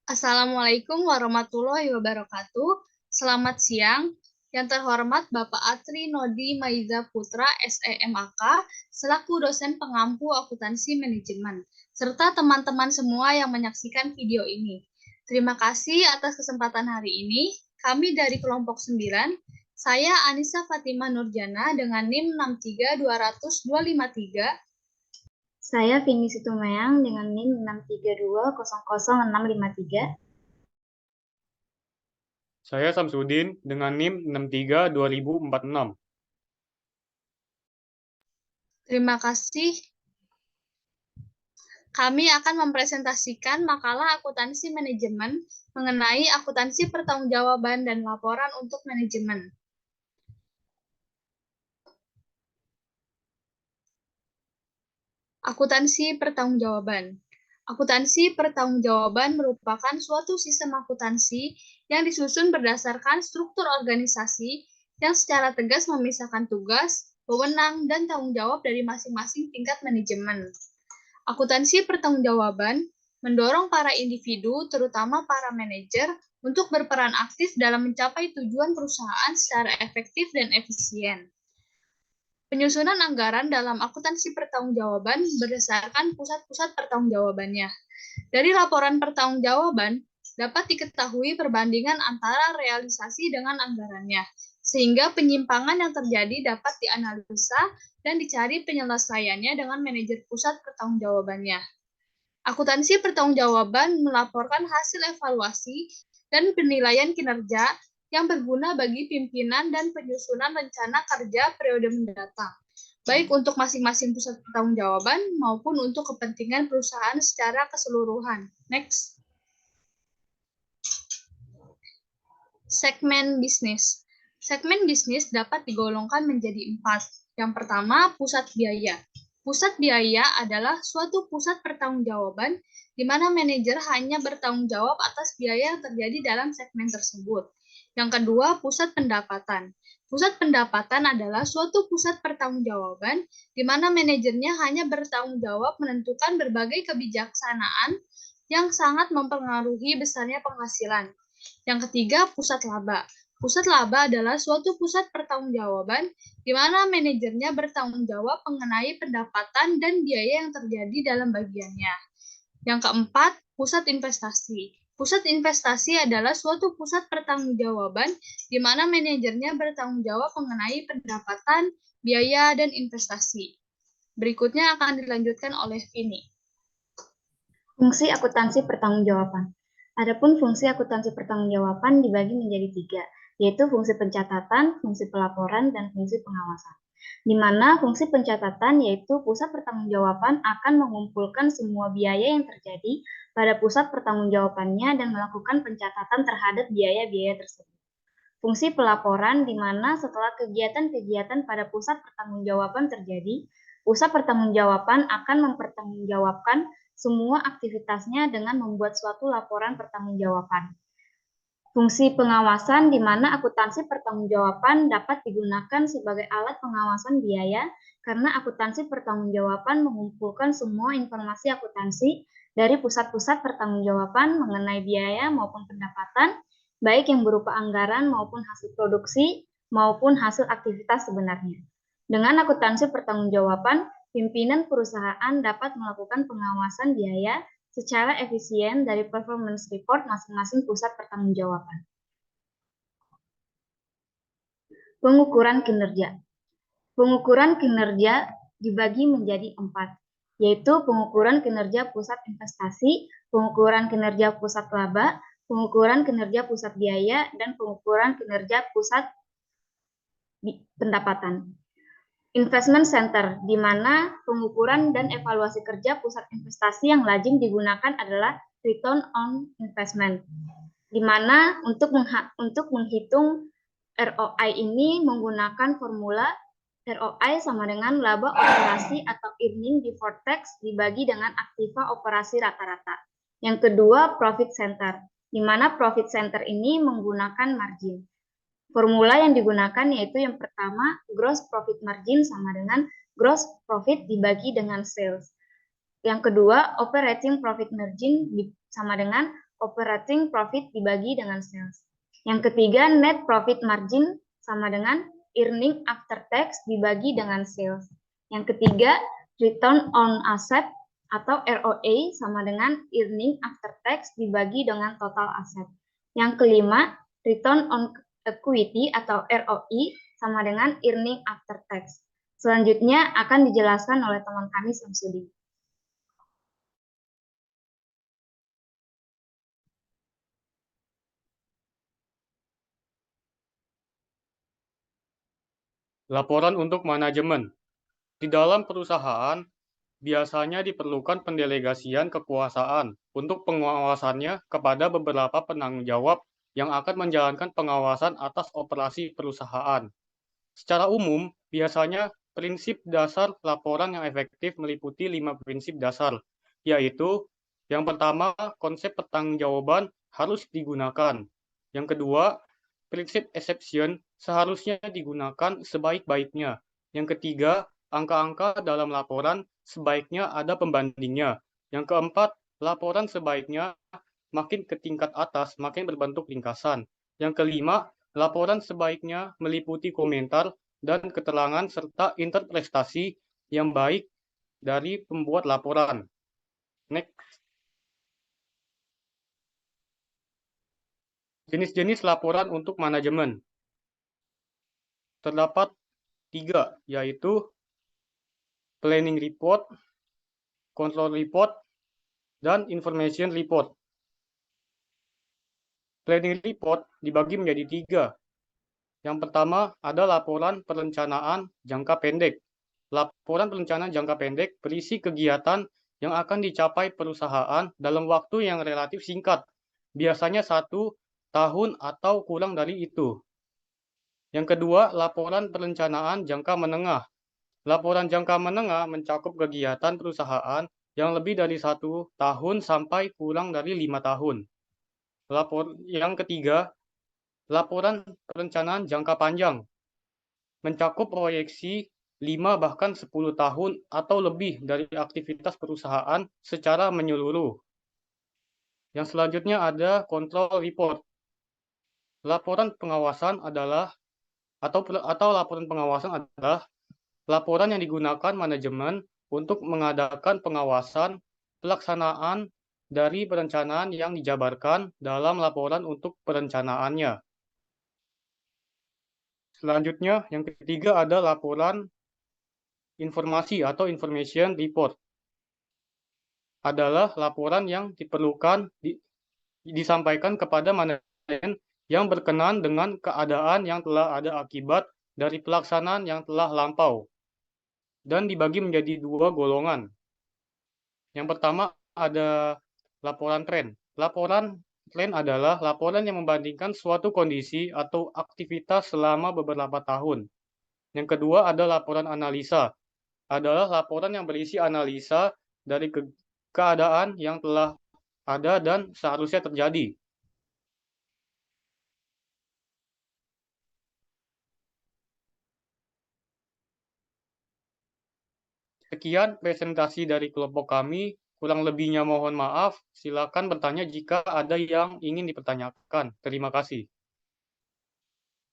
Assalamualaikum warahmatullahi wabarakatuh. Selamat siang. Yang terhormat Bapak Atri Nodi Maiza Putra, SEMAK, selaku dosen pengampu akuntansi manajemen, serta teman-teman semua yang menyaksikan video ini. Terima kasih atas kesempatan hari ini. Kami dari kelompok 9, saya Anissa Fatimah Nurjana dengan NIM 6320253. Saya Vini Situmayang dengan NIM 632000653. Saya Samsudin dengan NIM 632046. Terima kasih. Kami akan mempresentasikan makalah akuntansi manajemen mengenai akuntansi pertanggungjawaban dan laporan untuk manajemen. Akuntansi pertanggungjawaban. Akuntansi pertanggungjawaban merupakan suatu sistem akuntansi yang disusun berdasarkan struktur organisasi yang secara tegas memisahkan tugas, wewenang, dan tanggung jawab dari masing-masing tingkat manajemen. Akuntansi pertanggungjawaban mendorong para individu, terutama para manajer, untuk berperan aktif dalam mencapai tujuan perusahaan secara efektif dan efisien. Penyusunan anggaran dalam akuntansi pertanggungjawaban berdasarkan pusat-pusat pertanggungjawabannya. Dari laporan pertanggungjawaban dapat diketahui perbandingan antara realisasi dengan anggarannya, sehingga penyimpangan yang terjadi dapat dianalisa dan dicari penyelesaiannya dengan manajer pusat pertanggungjawabannya. Akuntansi pertanggungjawaban melaporkan hasil evaluasi dan penilaian kinerja yang berguna bagi pimpinan dan penyusunan rencana kerja periode mendatang, baik untuk masing-masing pusat pertanggungjawaban maupun untuk kepentingan perusahaan secara keseluruhan. Next. Segmen bisnis. Segmen bisnis dapat digolongkan menjadi 4. Yang pertama, pusat biaya. Pusat biaya adalah suatu pusat pertanggungjawaban di mana manajer hanya bertanggung jawab atas biaya yang terjadi dalam segmen tersebut. Yang kedua, pusat pendapatan. Pusat pendapatan adalah suatu pusat pertanggungjawaban di mana manajernya hanya bertanggung jawab menentukan berbagai kebijaksanaan yang sangat mempengaruhi besarnya penghasilan. Yang ketiga, pusat laba. Pusat laba adalah suatu pusat pertanggungjawaban di mana manajernya bertanggung jawab mengenai pendapatan dan biaya yang terjadi dalam bagiannya. Yang keempat, pusat investasi. Pusat investasi adalah suatu pusat pertanggungjawaban di mana manajernya bertanggung jawab mengenai pendapatan, biaya, dan investasi. Berikutnya akan dilanjutkan oleh Vini. Fungsi akuntansi pertanggungjawaban. Adapun fungsi akuntansi pertanggungjawaban dibagi menjadi 3, yaitu fungsi pencatatan, fungsi pelaporan, dan fungsi pengawasan. Di mana fungsi pencatatan yaitu pusat pertanggungjawaban akan mengumpulkan semua biaya yang terjadi pada pusat pertanggungjawabannya dan melakukan pencatatan terhadap biaya-biaya tersebut. Fungsi pelaporan di mana setelah kegiatan-kegiatan pada pusat pertanggungjawaban terjadi, pusat pertanggungjawaban akan mempertanggungjawabkan semua aktivitasnya dengan membuat suatu laporan pertanggungjawaban. Fungsi pengawasan di mana akuntansi pertanggungjawaban dapat digunakan sebagai alat pengawasan biaya karena akuntansi pertanggungjawaban mengumpulkan semua informasi akuntansi dari pusat-pusat pertanggungjawaban mengenai biaya maupun pendapatan, baik yang berupa anggaran maupun hasil produksi maupun hasil aktivitas sebenarnya. Dengan akuntansi pertanggungjawaban, pimpinan perusahaan dapat melakukan pengawasan biaya secara efisien dari performance report masing-masing pusat pertanggungjawaban. Pengukuran kinerja. Pengukuran kinerja dibagi menjadi 4, yaitu pengukuran kinerja pusat investasi, pengukuran kinerja pusat laba, pengukuran kinerja pusat biaya, dan pengukuran kinerja pusat pendapatan. Investment Center, di mana pengukuran dan evaluasi kerja pusat investasi yang lazim digunakan adalah Return on Investment, di mana untuk menghitung ROI ini menggunakan formula ROI sama dengan laba operasi atau earning before tax dibagi dengan aktiva operasi rata-rata. Yang kedua, Profit Center, di mana Profit Center ini menggunakan margin. Formula yang digunakan yaitu yang pertama, gross profit margin sama dengan gross profit dibagi dengan sales. Yang kedua, operating profit margin sama dengan operating profit dibagi dengan sales. Yang ketiga, net profit margin sama dengan earning after tax dibagi dengan sales. Yang ketiga, return on asset atau ROA sama dengan earning after tax dibagi dengan total aset. Yang kelima, return on equity atau ROE sama dengan earning after tax. Selanjutnya akan dijelaskan oleh teman kami Samsudin. Laporan untuk manajemen. Di dalam perusahaan, biasanya diperlukan pendelegasian kekuasaan untuk pengawasannya kepada beberapa penanggung jawab yang akan menjalankan pengawasan atas operasi perusahaan. Secara umum, biasanya prinsip dasar laporan yang efektif meliputi 5 prinsip dasar, yaitu yang pertama, konsep pertanggungjawaban harus digunakan. Yang kedua, prinsip exception seharusnya digunakan sebaik-baiknya. Yang ketiga, angka-angka dalam laporan sebaiknya ada pembandingnya. Yang keempat, laporan sebaiknya makin ke tingkat atas, makin berbentuk ringkasan. Yang kelima, laporan sebaiknya meliputi komentar dan keterangan serta interpretasi yang baik dari pembuat laporan. Next. Jenis-jenis laporan untuk manajemen. Terdapat 3, yaitu planning report, control report, dan information report. Planning report dibagi menjadi 3. Yang pertama ada laporan perencanaan jangka pendek. Laporan perencanaan jangka pendek berisi kegiatan yang akan dicapai perusahaan dalam waktu yang relatif singkat, biasanya 1 tahun atau kurang dari itu. Yang kedua, laporan perencanaan jangka menengah. Laporan jangka menengah mencakup kegiatan perusahaan yang lebih dari 1 tahun sampai kurang dari 5 tahun. Yang ketiga, laporan perencanaan jangka panjang mencakup proyeksi 5 bahkan 10 tahun atau lebih dari aktivitas perusahaan secara menyeluruh. Yang selanjutnya ada control report. Laporan pengawasan adalah atau laporan pengawasan adalah laporan yang digunakan manajemen untuk mengadakan pengawasan pelaksanaan dari perencanaan yang dijabarkan dalam laporan untuk perencanaannya. Selanjutnya, yang ketiga ada laporan informasi atau information report. Adalah laporan yang diperlukan disampaikan kepada manajemen yang berkenan dengan keadaan yang telah ada akibat dari pelaksanaan yang telah lampau, dan dibagi menjadi 2 golongan. Yang pertama ada laporan tren. Laporan tren adalah laporan yang membandingkan suatu kondisi atau aktivitas selama beberapa tahun. Yang kedua ada laporan analisa. Adalah laporan yang berisi analisa dari keadaan yang telah ada dan seharusnya terjadi. Sekian presentasi dari kelompok kami. Kurang lebihnya mohon maaf. Silakan bertanya jika ada yang ingin dipertanyakan. Terima kasih.